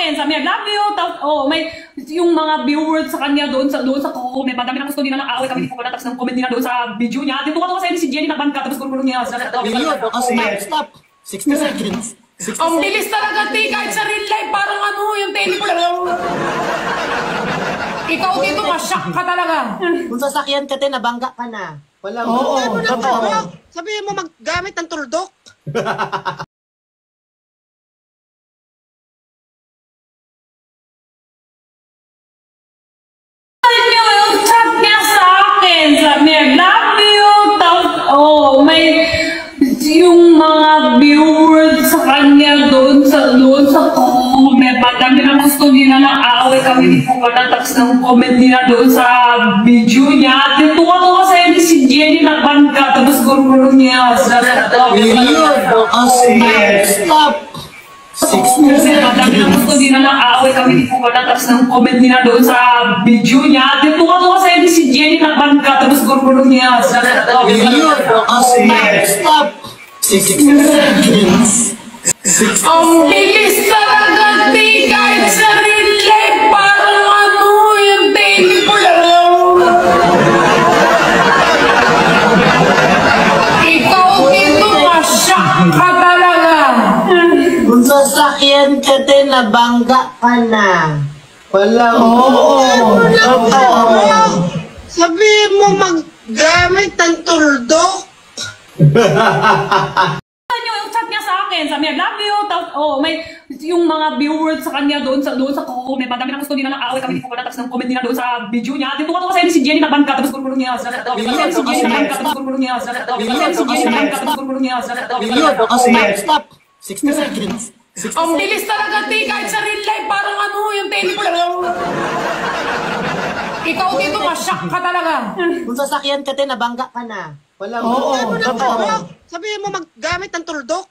akin, sabi niya, love you. Tapos, may yung mga viewers sa kanya doon sa comment. Madami na gusto nila ng away kami ni Puka. Tapos ng comment nila doon sa video niya. Tuwa kasi si Jenny nabangka. Tapos gulong niya. Stop. 60 seconds. Ang bilis talaga, T. Kahit sa real life, parang ano, yung teleport. Ikaw dito, masyak ka talaga. Kung sasakyan ka, nabangga ka na. Walang... Oo. Sabihin mo maggamit ng tuldok. Sabi niya, love you. Tapos, may yung mga viewers sa kanya doon sa comment. Madami na gusto nila ng away kami ni Puka. Tapos ng comment nila doon sa video niya. Tuwa kasi si Jenny nagbangga. Tapos gulong niya. Stop. 60 Kasi madami na gusto nila ng away kami ni Puka. Tapos ng comment nila doon sa video niya. Tuwa kasi si Jenny nagbangga. Tapos gulong niya. Stop. 60 seconds. Ang bilis talaga, T. Kahit sa real life, parang ano, yung teleport. Ikaw dito, masyak ka talaga. Kung sasakyan ka, nabangga ka na. Walang... Sabihin mo maggamit ng tuldok. Yung chat niya sa akin, sabi niya, love you. Tapos, may yung mga viewers sa kanya doon sa comment. Madami na gusto nila ng away kami ni Puka. Tapos ng comment nila doon sa video niya. Tuwa kasi si Jenny nabangka. Tapos gulong niya. Stop. Stop. 60 seconds. Ang bilis talaga, T. Kahit sa real life, parang ano, yung teleport. Ikaw dito, masyak ka talaga. Kung sasakyan ka, nabangga ka na. Walang... Oo. Sabihin mo maggamit ng tuldok.